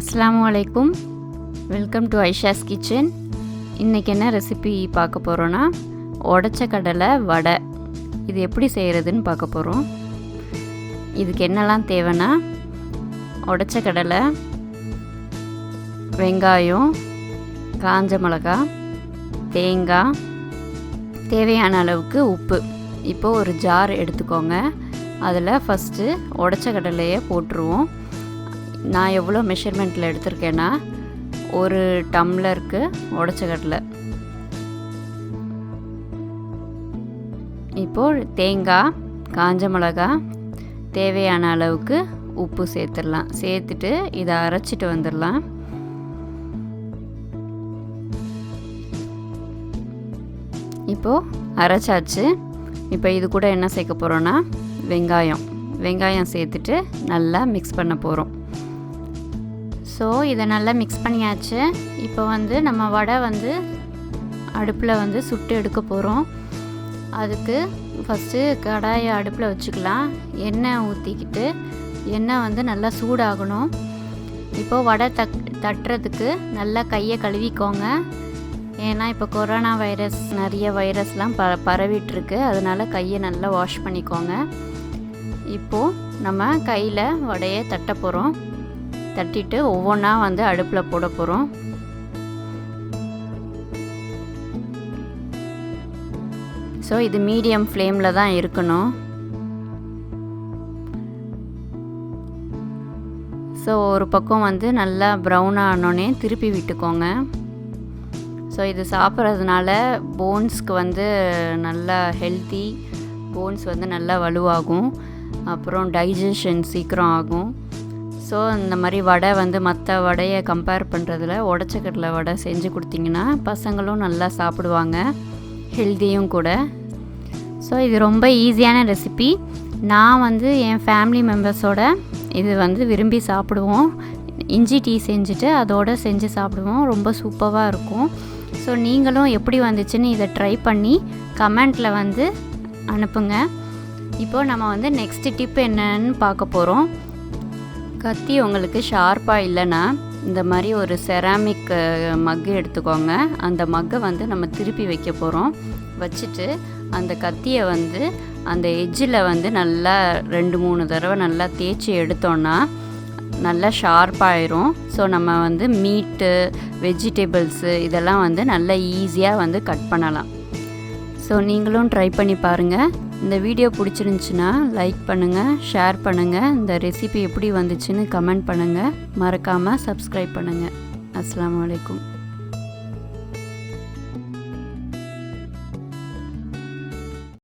Assalamualaikum. Welcome to Aysha's kitchen. இன்னைக்கு என்ன recipe பார்க்க போறோம்னா உடைச்ச கடலை வடை. இது எப்படி செய்யறதுன்னு பார்க்க போறோம். இதுக்கு என்னெல்லாம் தேவைன்னா உடைச்ச கடலை, வெங்காயம், காஞ்ச மிளகாய், தேங்காய், தேவையான அளவுக்கு உப்பு. இப்போ ஒரு ஜார் எடுத்துக்கோங்க. அதில் ஃபஸ்ட்டு உடைச்ச கடலையை போட்டுருவோம். நான் எவ்வளோ மெஷர்மெண்ட்டில் எடுத்திருக்கேன்னா ஒரு டம்ளருக்கு உடைச்ச கடலை. இப்போது தேங்காய், காஞ்ச மிளகாய், தேவையான அளவுக்கு உப்பு சேர்த்துடலாம். சேர்த்துட்டு இதை அரைச்சிட்டு வந்துடலாம். இப்போது அரைச்சாச்சு. இப்போ இது கூட என்ன சேர்க்க போகிறோன்னா வெங்காயம் சேர்த்துட்டு நல்லா மிக்ஸ் பண்ண போகிறோம். ஸோ இதை நல்லா மிக்ஸ் பண்ணியாச்சு. இப்போ நம்ம வடை அடுப்பில் சுட்டு எடுக்க போகிறோம். அதுக்கு ஃபஸ்ட்டு கடாயை அடுப்பில் வச்சுக்கலாம். எண்ணெய் ஊற்றிக்கிட்டு எண்ணெய் நல்லா சூடாகணும். இப்போது வடை தட்டுறதுக்கு நல்லா கையை கழுவிக்கோங்க. ஏன்னா இப்போ கொரோனா வைரஸ் நிறைய வைரஸ்லாம் பரவிட்டுருக்கு. அதனால் கையை நல்லா வாஷ் பண்ணிக்கோங்க. இப்போது நம்ம கையில் வடையை தட்ட போகிறோம். தட்டிட்டு ஒவ்வொன்றா அடுப்பில் போட போகிறோம். ஸோ இது மீடியம் ஃப்ளேமில் தான் இருக்கணும். ஸோ ஒரு பக்கம் நல்லா ப்ரௌனாக ஆனோடனே திருப்பி விட்டுக்கோங்க. ஸோ இது சாப்பிட்றதுனால போன்ஸ்க்கு நல்லா ஹெல்த்தி. போன்ஸ் நல்லா வலுவாகும். அப்புறம் டைஜஷன் சீக்கிரம் ஆகும். ஸோ இந்த மாதிரி வடை மற்ற வடையை கம்பேர் பண்ணுறதுல உடைச்ச கடலை வடை செஞ்சு கொடுத்தீங்கன்னா பசங்களும் நல்லா சாப்பிடுவாங்க. ஹெல்த்தியும் கூட. ஸோ இது ரொம்ப ஈஸியான ரெசிபி. நான் என் ஃபேமிலி மெம்பர்ஸோட இது விரும்பி சாப்பிடுவோம். இஞ்சி டீ செஞ்சுட்டு அதோடு செஞ்சு சாப்பிடுவோம். ரொம்ப சூப்பராக இருக்கும். ஸோ நீங்களும் எப்படி வந்துச்சுன்னு இதை ட்ரை பண்ணி கமெண்ட்டில் அனுப்புங்க. இப்போது நம்ம நெக்ஸ்ட்டு டிப் என்னன்னு பார்க்க போகிறோம். கத்தி உங்களுக்கு ஷார்ப்பாக இல்லைன்னா இந்த மாதிரி ஒரு செராமிக் மக்கு எடுத்துக்கோங்க. அந்த மக்கை நம்ம திருப்பி வைக்க போகிறோம். வச்சுட்டு அந்த கத்தியை அந்த எட்ஜில் நல்லா 2-3 தடவை நல்லா தேய்ச்சி எடுத்தோன்னா நல்லா ஷார்ப்பாயிரும். ஸோ நம்ம மீட்டு, வெஜிடபிள்ஸு இதெல்லாம் நல்லா ஈஸியாக கட் பண்ணலாம். ஸோ நீங்களும் ட்ரை பண்ணி பாருங்கள். இந்த வீடியோ பிடிச்சிருந்துச்சின்னா லைக் பண்ணுங்கள், ஷேர் பண்ணுங்கள். இந்த ரெசிபி எப்படி வந்துச்சுன்னு கமெண்ட் பண்ணுங்கள். மறக்காமல் சப்ஸ்கிரைப் பண்ணுங்கள். அஸ்ஸலாமு அலைக்கும்.